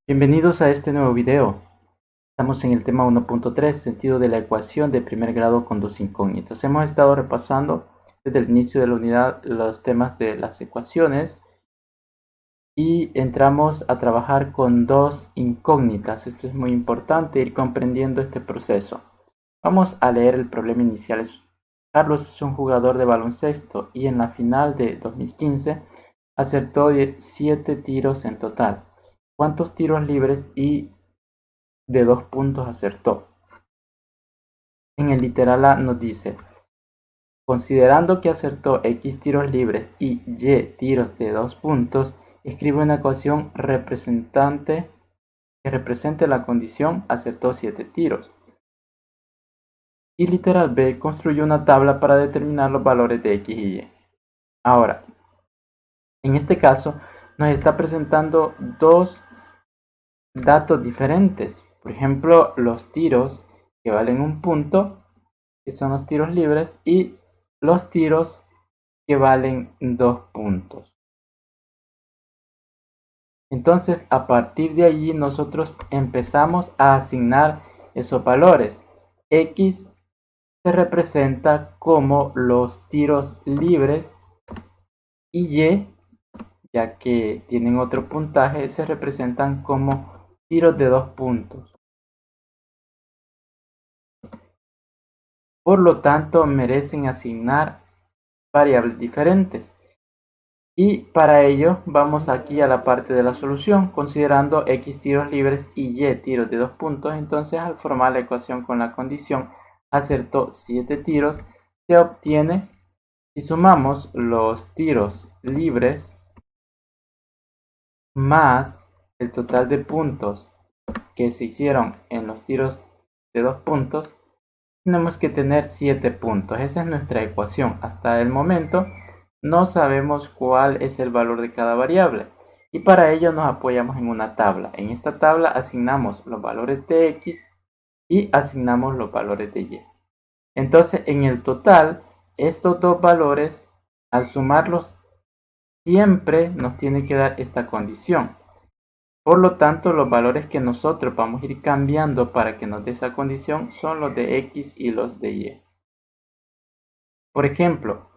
Bienvenidos a este nuevo video. Estamos en el tema 1.3, sentido de la ecuación de primer grado con dos incógnitas. Hemos estado repasando desde el inicio de la unidad los temas de las ecuaciones y entramos a trabajar con dos incógnitas. Esto es muy importante, ir comprendiendo este proceso. Vamos a leer el problema inicial. Carlos es un jugador de baloncesto y en la final de 2015 acertó 7 tiros en total. ¿Cuántos tiros libres y de 2 puntos acertó? En el literal A nos dice: considerando que acertó X tiros libres y Y tiros de 2 puntos, escribe una ecuación que represente la condición acertó 7 tiros. Y literal B construye una tabla para determinar los valores de X y Y. Ahora, en este caso nos está presentando dos datos diferentes. Por ejemplo, los tiros que valen un punto, que son los tiros libres, y los tiros que valen 2 puntos. Entonces, a partir de allí nosotros empezamos a asignar esos valores. X se representa como los tiros libres y Y, ya que tienen otro puntaje, se representan como tiros de 2 puntos. Por lo tanto, merecen asignar variables diferentes. Y para ello vamos aquí a la parte de la solución, considerando X tiros libres y Y tiros de 2 puntos. Entonces, al formar la ecuación con la condición acertó 7 tiros, se obtiene, si sumamos los tiros libres más el total de puntos que se hicieron en los tiros de 2 puntos, tenemos que tener 7 puntos. Esa es nuestra ecuación. Hasta el momento no sabemos cuál es el valor de cada variable y para ello nos apoyamos en una tabla. En esta tabla asignamos los valores de X y asignamos los valores de Y. Entonces, en el total, estos dos valores, al sumarlos, siempre nos tiene que dar esta condición. Por lo tanto, los valores que nosotros vamos a ir cambiando para que nos dé esa condición son los de X y los de Y. Por ejemplo,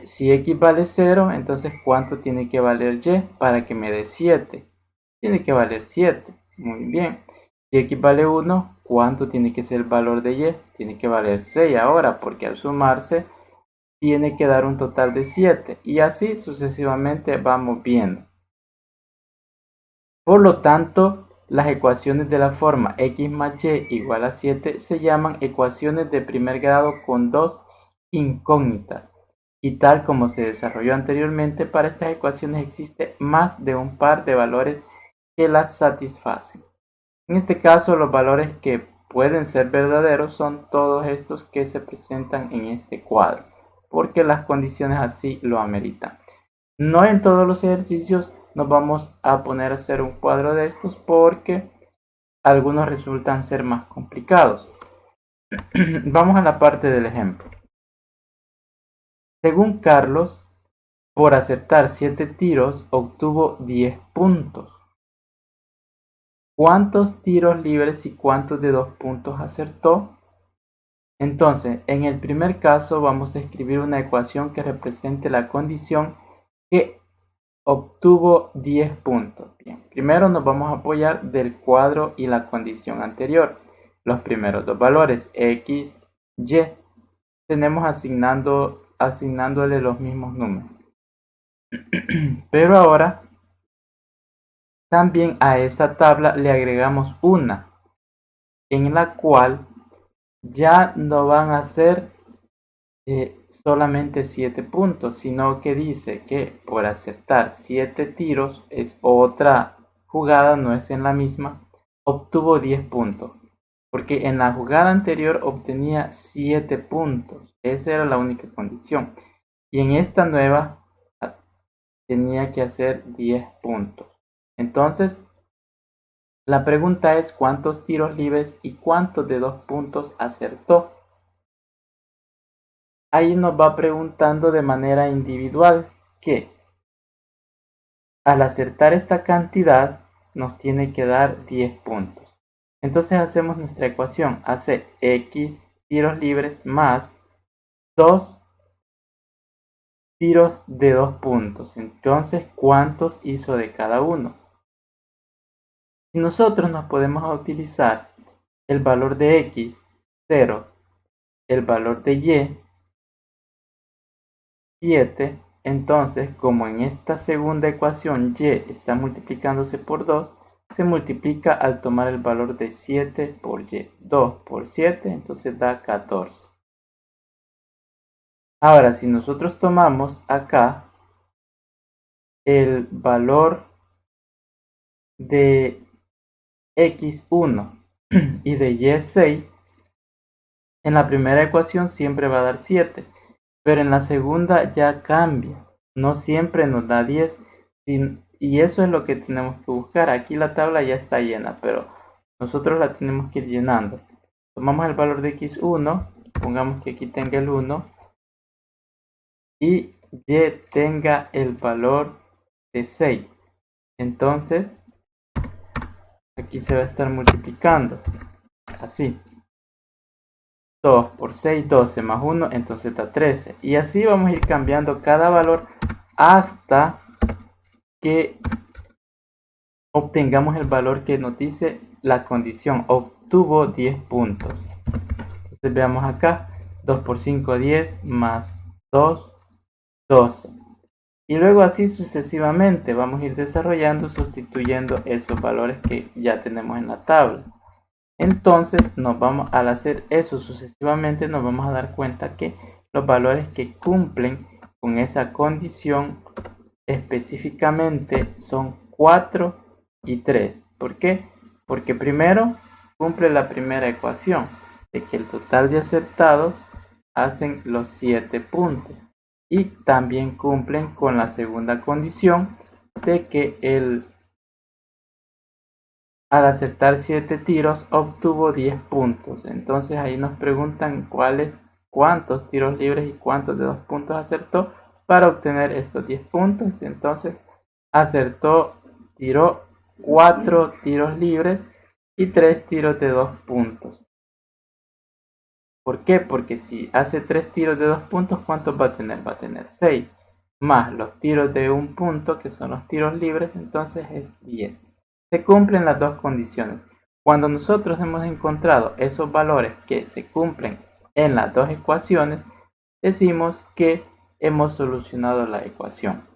si X vale 0, entonces ¿cuánto tiene que valer Y para que me dé 7? Tiene que valer 7. Muy bien. Si X vale 1, ¿cuánto tiene que ser el valor de Y? Tiene que valer 6 ahora, porque al sumarse tiene que dar un total de 7. Y así sucesivamente vamos viendo. Por lo tanto, las ecuaciones de la forma X más Y igual a 7 se llaman ecuaciones de primer grado con dos incógnitas. Y tal como se desarrolló anteriormente, para estas ecuaciones existe más de un par de valores que las satisfacen. En este caso, los valores que pueden ser verdaderos son todos estos que se presentan en este cuadro, porque las condiciones así lo ameritan. No en todos los ejercicios nos vamos a poner a hacer un cuadro de estos porque algunos resultan ser más complicados. Vamos a la parte del ejemplo. Según Carlos, por acertar 7 tiros obtuvo 10 puntos. ¿Cuántos tiros libres y cuántos de 2 puntos acertó? Entonces, en el primer caso vamos a escribir una ecuación que represente la condición que obtuvo 10 puntos. Bien, primero nos vamos a apoyar del cuadro y la condición anterior. Los primeros dos valores, X, Y, tenemos asignándole los mismos números. Pero ahora también a esa tabla le agregamos una, en la cual ya no van a ser solamente 7 puntos, sino que dice que por acertar 7 tiros, es otra jugada, no es en la misma, obtuvo 10 puntos. Porque en la jugada anterior obtenía 7 puntos. Esa era la única condición. Y en esta nueva tenía que hacer 10 puntos. Entonces, la pregunta es cuántos tiros libres y cuántos de 2 puntos acertó. Ahí nos va preguntando de manera individual que al acertar esta cantidad nos tiene que dar 10 puntos. Entonces hacemos nuestra ecuación, hace x tiros libres más 2 tiros de 2 puntos. Entonces, ¿cuántos hizo de cada uno? Si nosotros nos podemos utilizar el valor de x, 0, el valor de y, 7, entonces como en esta segunda ecuación y está multiplicándose por 2, se multiplica al tomar el valor de 7 por y. 2 por 7, entonces da 14. Ahora, si nosotros tomamos acá el valor de x1 y de y6, en la primera ecuación siempre va a dar 7, pero en la segunda ya cambia. No siempre nos da 10, y eso es lo que tenemos que buscar. Aquí la tabla ya está llena, pero nosotros la tenemos que ir llenando. Tomamos el valor de x1, pongamos que aquí tenga el 1, y y tenga el valor de 6. Entonces, aquí se va a estar multiplicando, así. 2 por 6, 12 más 1, entonces da 13. Y así vamos a ir cambiando cada valor hasta que obtengamos el valor que nos dice la condición. Obtuvo 10 puntos. Entonces veamos acá. 2 por 5, 10 más 2, 12. Y luego así sucesivamente vamos a ir desarrollando, sustituyendo esos valores que ya tenemos en la tabla. Entonces al hacer eso sucesivamente nos vamos a dar cuenta que los valores que cumplen con esa condición específicamente son 4 y 3. ¿Por qué? Porque primero cumple la primera ecuación de que el total de aceptados hacen los 7 puntos, y también cumplen con la segunda condición de que al acertar 7 tiros obtuvo 10 puntos. Entonces ahí nos preguntan cuántos tiros libres y cuántos de 2 puntos acertó para obtener estos 10 puntos. Entonces tiró 4 tiros libres y 3 tiros de 2 puntos. ¿Por qué? Porque si hace 3 tiros de 2 puntos, ¿cuántos va a tener? Va a tener 6, más los tiros de 1 punto, que son los tiros libres, entonces es 10. Se cumplen las dos condiciones. Cuando nosotros hemos encontrado esos valores que se cumplen en las dos ecuaciones, decimos que hemos solucionado la ecuación.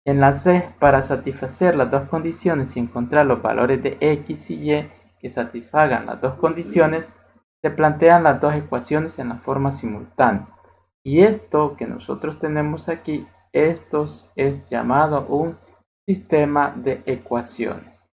En la C, para satisfacer las dos condiciones y encontrar los valores de x y y que satisfagan las dos condiciones, se plantean las dos ecuaciones en la forma simultánea. Y esto que nosotros tenemos aquí, esto es llamado un sistema de ecuaciones.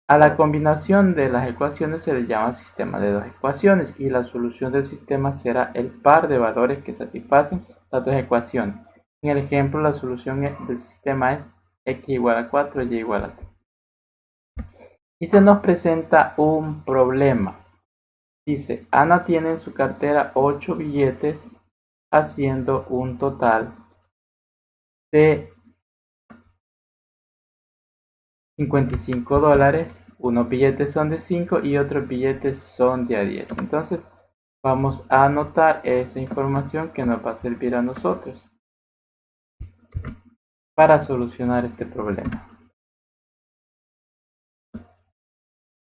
A la combinación de las ecuaciones se le llama sistema de dos ecuaciones, y la solución del sistema será el par de valores que satisfacen las dos ecuaciones. En el ejemplo, la solución del sistema es x igual a 4, y igual a 3. Y se nos presenta un problema. Dice, Ana tiene en su cartera 8 billetes, haciendo un total de $55. Unos billetes son de 5 y otros billetes son de a 10. Entonces vamos a anotar esa información que nos va a servir a nosotros para solucionar este problema.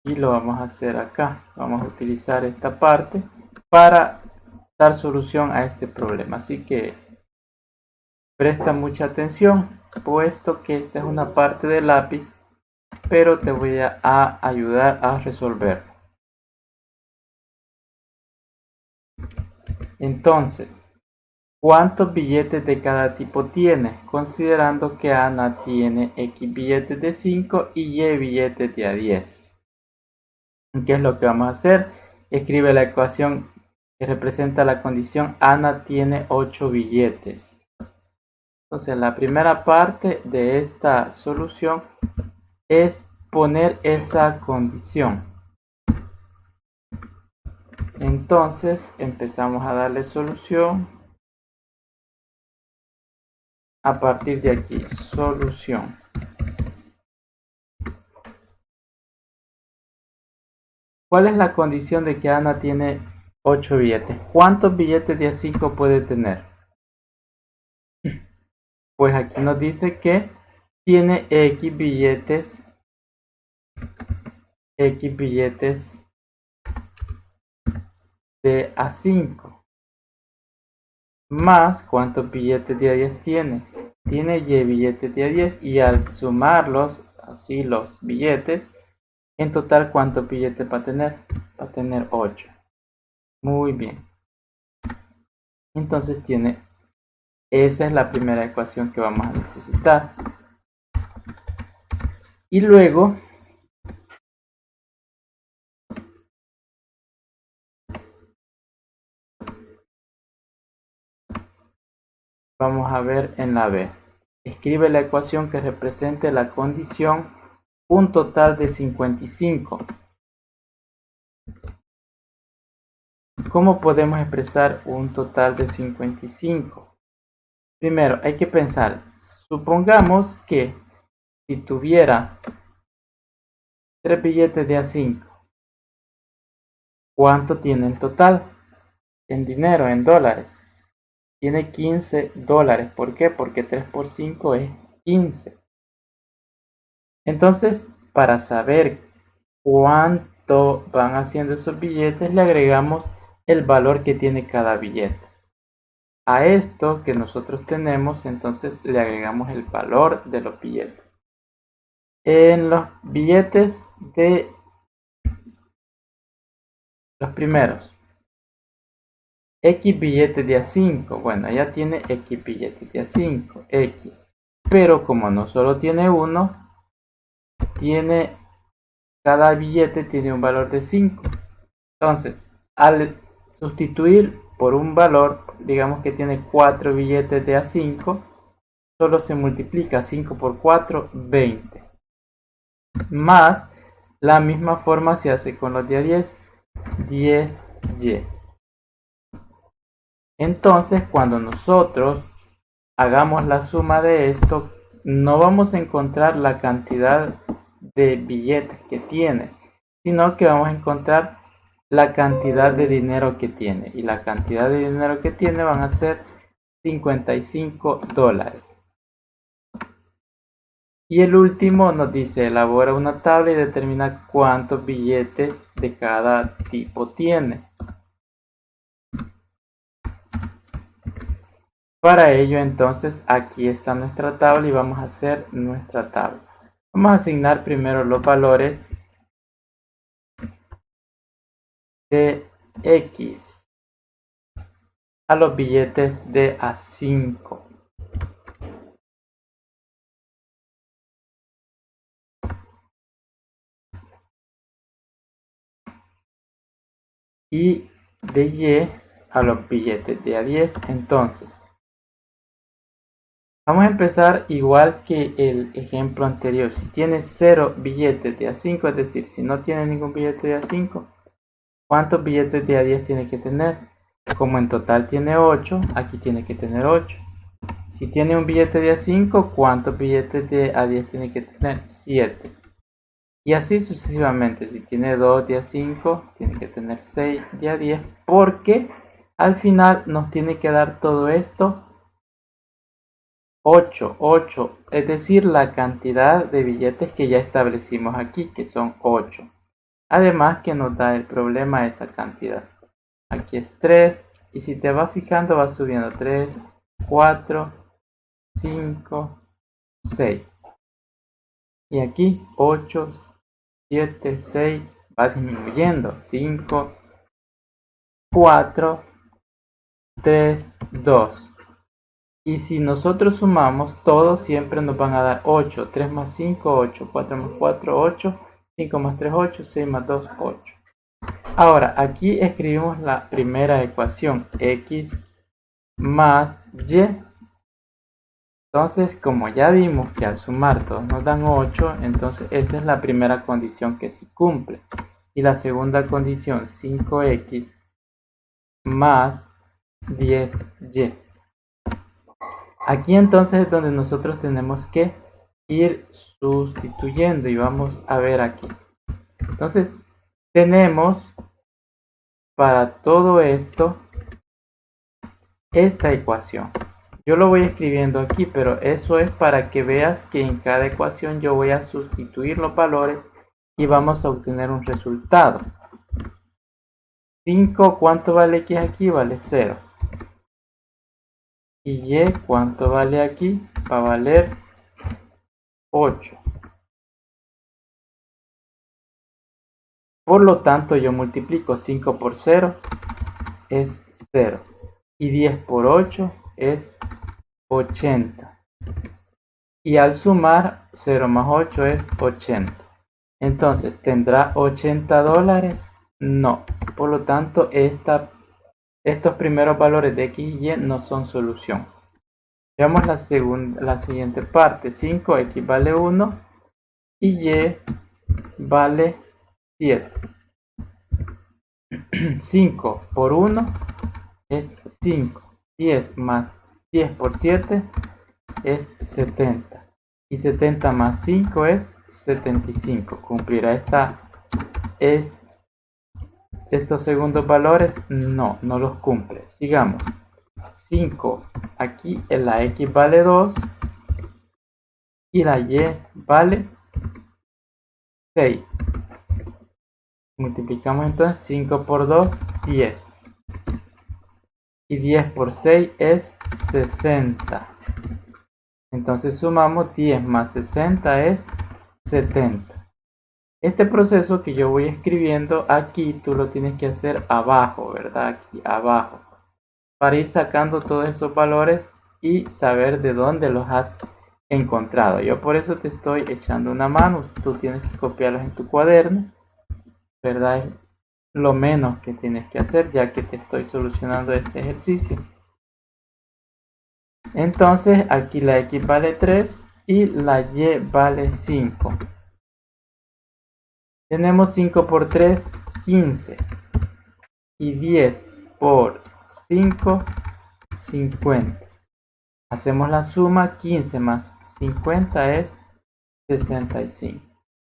Y lo vamos a hacer acá. Vamos a utilizar esta parte para dar solución a este problema. Así que presta mucha atención, puesto que esta es una parte del lápiz, pero te voy a ayudar a resolver. Entonces, ¿cuántos billetes de cada tipo tiene? Considerando que Ana tiene X billetes de 5 y Y billetes de a 10. ¿Qué es lo que vamos a hacer? Escribe la ecuación que representa la condición Ana tiene 8 billetes. Entonces, la primera parte de esta solución es poner esa condición. Entonces empezamos a darle solución a partir de aquí, solución. ¿Cuál es la condición de que Ana tiene 8 billetes? ¿Cuántos billetes de A5 puede tener? Pues aquí nos dice que tiene X billetes de A5 más cuántos billetes de A10 tiene. Tiene Y billetes de A10 y al sumarlos, así los billetes, en total ¿cuántos billetes va a tener? Va a tener 8. Muy bien. Entonces esa es la primera ecuación que vamos a necesitar. Y luego vamos a ver en la B. Escribe la ecuación que represente la condición un total de 55. ¿Cómo podemos expresar un total de 55? Primero, hay que pensar, supongamos que si tuviera 3 billetes de A5, ¿cuánto tiene en total? En dinero, en dólares. Tiene 15 dólares. ¿Por qué? Porque 3 por 5 es 15. Entonces, para saber cuánto van haciendo esos billetes, le agregamos el valor que tiene cada billete. A esto que nosotros tenemos, entonces le agregamos el valor de los billetes. En los billetes de los primeros, X billetes de A5, bueno, ya tiene X billetes de A5, X. Pero como no solo tiene uno, cada billete tiene un valor de 5. Entonces, al sustituir por un valor, digamos que tiene 4 billetes de A5, solo se multiplica 5 por 4, 20. Más, la misma forma se hace con los de A10, 10Y. Entonces, cuando nosotros hagamos la suma de esto, no vamos a encontrar la cantidad de billetes que tiene, sino que vamos a encontrar la cantidad de dinero que tiene. Y la cantidad de dinero que tiene van a ser 55 dólares. Y el último nos dice, elabora una tabla y determina cuántos billetes de cada tipo tiene. Para ello, entonces, aquí está nuestra tabla y vamos a hacer nuestra tabla. Vamos a asignar primero los valores de X a los billetes de A5. Y de Y a los billetes de A10. Entonces, vamos a empezar igual que el ejemplo anterior. Si tiene 0 billetes de A5, es decir, si no tiene ningún billete de A5, ¿cuántos billetes de A10 tiene que tener? Como en total tiene 8, aquí tiene que tener 8. Si tiene un billete de A5, ¿cuántos billetes de A10 tiene que tener? 7. Y así sucesivamente. Si tiene 2 de A5, tiene que tener 6 de A10, porque al final nos tiene que dar todo esto 8, es decir, la cantidad de billetes que ya establecimos aquí, que son 8. Además que nos da el problema esa cantidad. Aquí es 3, y si te vas fijando va subiendo 3, 4, 5, 6. Y aquí 8, 7, 6, va disminuyendo. 5, 4, 3, 2. Y si nosotros sumamos, todos siempre nos van a dar 8. 3 más 5, 8. 4 más 4, 8. 5 más 3, 8. 6 más 2, 8. Ahora, aquí escribimos la primera ecuación. X más Y. Entonces, como ya vimos que al sumar todos nos dan 8, entonces esa es la primera condición que se cumple. Y la segunda condición, 5X más 10Y. Aquí entonces es donde nosotros tenemos que ir sustituyendo y vamos a ver aquí. Entonces, tenemos para todo esto esta ecuación. Yo lo voy escribiendo aquí, pero eso es para que veas que en cada ecuación yo voy a sustituir los valores y vamos a obtener un resultado. 5, ¿cuánto vale x aquí? Vale 0. Y y, ¿cuánto vale aquí? Va a valer 8. Por lo tanto, yo multiplico 5 por 0, es 0. Y 10 por 8 es 80. Y al sumar 0 más 8 es 80. Entonces, ¿tendrá 80 dólares? No. Por lo tanto, estos primeros valores de x y y no son solución. Veamos la siguiente parte. 5x vale 1 y y vale 7. 5 por 1 es 5. 10 más 10 por 7 es 70. Y 70 más 5 es 75. ¿Cumplirá estos segundos valores? No, no los cumple. Sigamos. 5. Aquí la x vale 2 y la y vale 6. Multiplicamos entonces 5 por 2, 10. Y 10 por 6 es 60. Entonces sumamos 10 más 60 es 70. Este proceso que yo voy escribiendo aquí, tú lo tienes que hacer abajo, ¿verdad? Aquí abajo. Para ir sacando todos esos valores y saber de dónde los has encontrado. Yo por eso te estoy echando una mano. Tú tienes que copiarlos en tu cuaderno, ¿verdad? Es lo menos que tienes que hacer ya que te estoy solucionando este ejercicio. Entonces aquí la x vale 3 y la y vale 5. Tenemos 5 por 3, 15. Y 10 por 5, 50. Hacemos la suma, 15 más 50 es 65.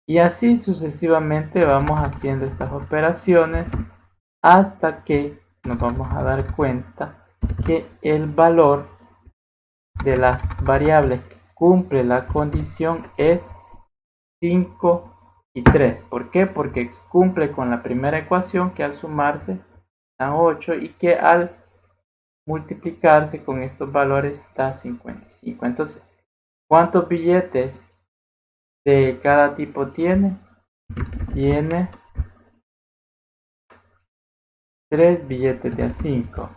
Y así sucesivamente vamos haciendo estas operaciones hasta que nos vamos a dar cuenta que el valor de las variables que cumple la condición es 5 y 3. ¿Por qué? Porque cumple con la primera ecuación que al sumarse da 8 y que al multiplicarse con estos valores da 55. Entonces, ¿cuántos billetes de cada tipo tiene? Tiene 3 billetes de a 5.